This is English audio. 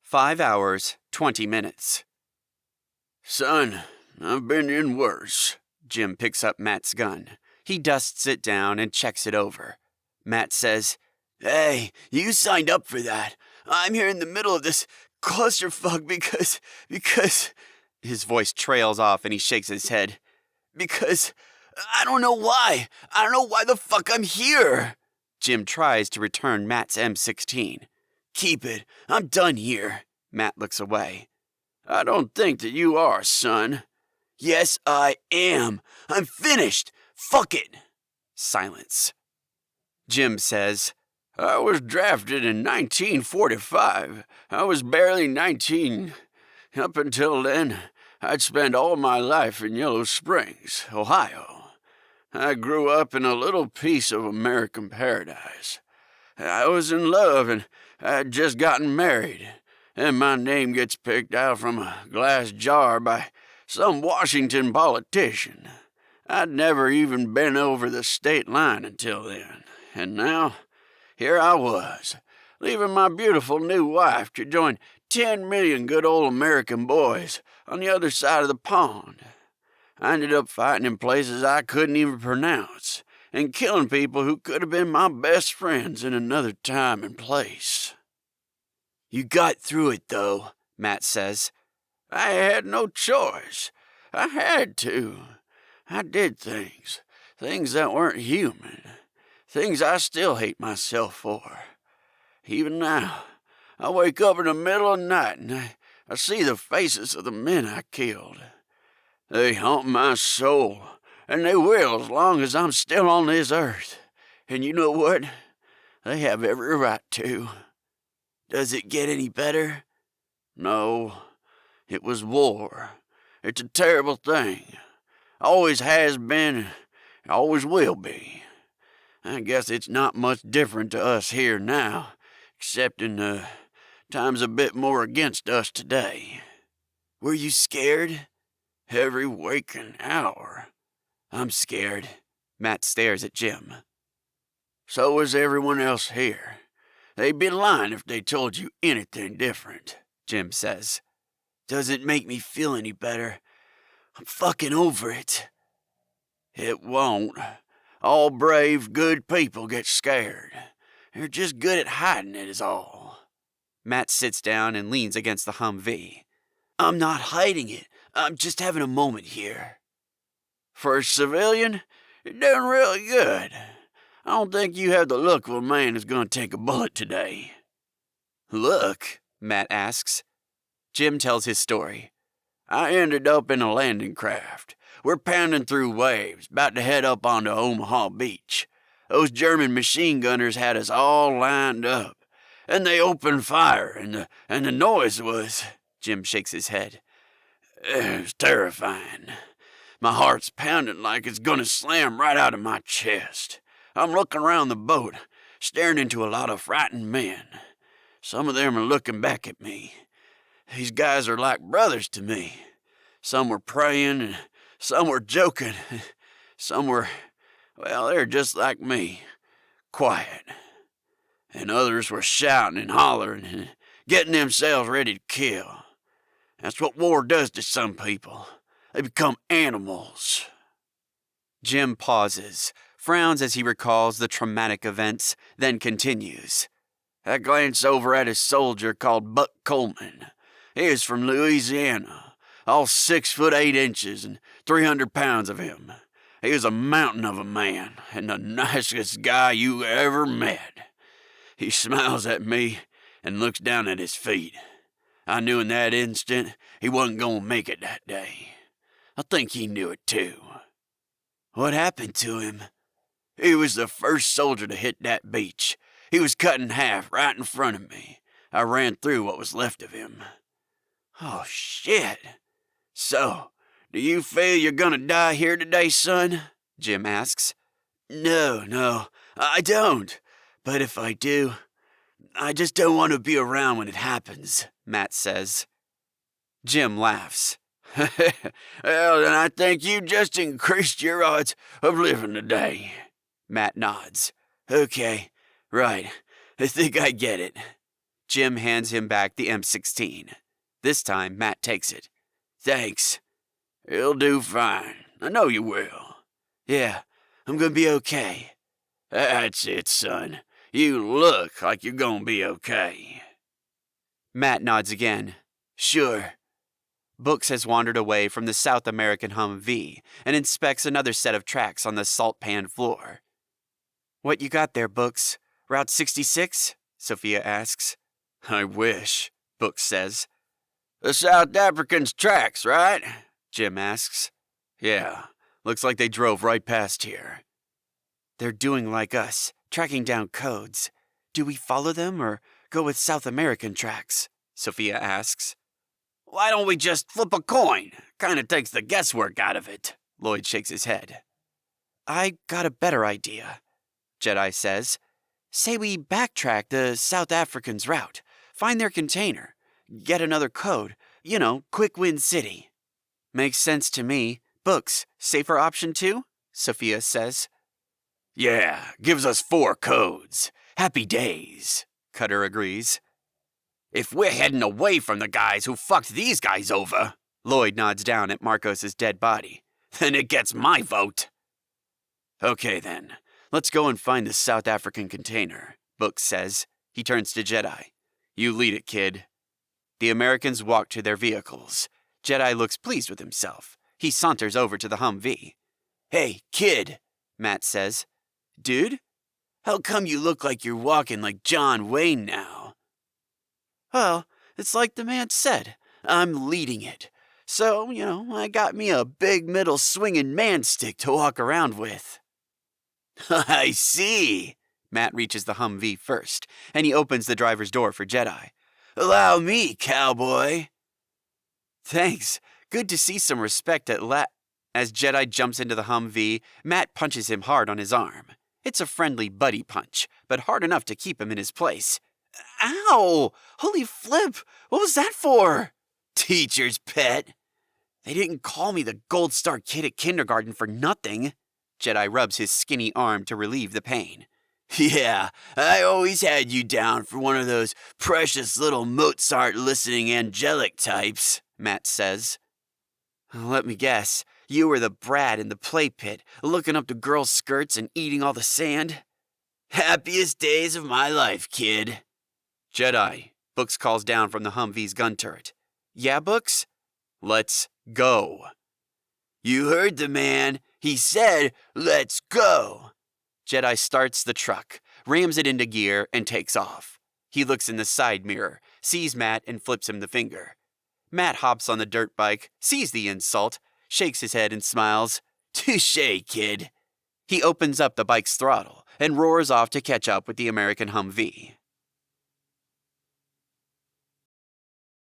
5 hours, 20 minutes. Son, I've been in worse. Jim picks up Matt's gun. He dusts it down and checks it over. Matt says, Hey, you signed up for that. I'm here in the middle of this clusterfuck because... His voice trails off and he shakes his head. Because I don't know why. I don't know why the fuck I'm here. Jim tries to return Matt's M16. Keep it. I'm done here. Matt looks away. I don't think that you are, son. Yes, I am. I'm finished. Fuck it. Silence. Jim says, I was drafted in 1945. I was barely 19. Up until then, I'd spent all my life in Yellow Springs, Ohio. I grew up in a little piece of American paradise. I was in love and I'd just gotten married, and my name gets picked out from a glass jar by some Washington politician. I'd never even been over the state line until then, and now, here I was, leaving my beautiful new wife to join 10 million good old American boys on the other side of the pond. I ended up fighting in places I couldn't even pronounce, and killing people who could have been my best friends in another time and place. You got through it, though, Matt says. I had no choice. I had to. I did things that weren't human, things I still hate myself for. Even now, I wake up in the middle of the night and I see the faces of the men I killed. They haunt my soul, and they will as long as I'm still on this earth. And you know what? They have every right to. Does it get any better? No. It was war. It's a terrible thing. Always has been, always will be. I guess it's not much different to us here now, except in time's a bit more against us today. Were you scared? Every waking hour. I'm scared. Matt stares at Jim. So is everyone else here. They'd be lying if they told you anything different, Jim says. Doesn't make me feel any better. I'm fucking over it. It won't. All brave, good people get scared. They're just good at hiding it is all. Matt sits down and leans against the Humvee. I'm not hiding it. I'm just having a moment here. For a civilian, you're doing really good. I don't think you have the look of a man who's going to take a bullet today. Look? Matt asks. Jim tells his story. I ended up in a landing craft. We're pounding through waves, about to head up onto Omaha Beach. Those German machine gunners had us all lined up, and they opened fire, and the noise was... Jim shakes his head. It was terrifying. My heart's pounding like it's going to slam right out of my chest. I'm looking around the boat, staring into a lot of frightened men. Some of them are looking back at me. These guys are like brothers to me. Some were praying, and some were joking. Some were, well, they're just like me, quiet. And others were shouting and hollering and getting themselves ready to kill. That's what war does to some people. They become animals. Jim pauses, frowns as he recalls the traumatic events, then continues. I glance over at a soldier called Buck Coleman. He is from Louisiana, all 6 foot 8 inches and 300 pounds of him. He was a mountain of a man and the nicest guy you ever met. He smiles at me and looks down at his feet. I knew in that instant he wasn't going to make it that day. I think he knew it too. What happened to him? He was the first soldier to hit that beach. He was cut in half right in front of me. I ran through what was left of him. Oh, shit. So, do you feel you're gonna die here today, son? Jim asks. No, I don't. But if I do, I just don't want to be around when it happens, Matt says. Jim laughs. Well, then I think you just increased your odds of living today. Matt nods. Okay, right. I think I get it. Jim hands him back the M16. This time, Matt takes it. Thanks. You'll do fine. I know you will. Yeah, I'm gonna be okay. That's it, son. You look like you're gonna be okay. Matt nods again. Sure. Books has wandered away from the South American Humvee and inspects another set of tracks on the salt pan floor. What you got there, Books? Route 66? Sophia asks. I wish, Books says. The South Africans' tracks, right? Jim asks. Yeah, looks like they drove right past here. They're doing like us, tracking down codes. Do we follow them or go with South American tracks? Sophia asks. Why don't we just flip a coin? Kinda takes the guesswork out of it. Lloyd shakes his head. I got a better idea, Jedi says. Say we backtrack the South Africans' route, find their container, get another code, Quick Win City. Makes sense to me. Books, safer option too? Sophia says. Yeah, gives us 4 codes. Happy days, Cutter agrees. If we're heading away from the guys who fucked these guys over, Lloyd nods down at Marcos's dead body, then it gets my vote. Okay then, let's go and find the South African container, Books says. He turns to Jedi. You lead it, kid. The Americans walk to their vehicles. Jedi looks pleased with himself. He saunters over to the Humvee. Hey, kid, Matt says. Dude? How come you look like you're walking like John Wayne now? Well, it's like the man said. I'm leading it. So, I got me a big middle swinging man stick to walk around with. I see. Matt reaches the Humvee first, and he opens the driver's door for Jedi. Allow me, cowboy. Thanks. Good to see some respect at As Jedi jumps into the Humvee, Matt punches him hard on his arm. It's a friendly buddy punch, but hard enough to keep him in his place. Ow! Holy flip! What was that for? Teacher's pet. They didn't call me the Gold Star Kid at kindergarten for nothing. Jedi rubs his skinny arm to relieve the pain. Yeah, I always had you down for one of those precious little Mozart-listening angelic types, Matt says. Let me guess. You were the brat in the play pit, looking up to girls' skirts and eating all the sand? Happiest days of my life, kid. Jedi, Books calls down from the Humvee's gun turret. Yeah, Books? Let's go. You heard the man. He said, let's go. Jedi starts the truck, rams it into gear, and takes off. He looks in the side mirror, sees Matt, and flips him the finger. Matt hops on the dirt bike, sees the insult, shakes his head and smiles. Touché, kid. He opens up the bike's throttle and roars off to catch up with the American Humvee.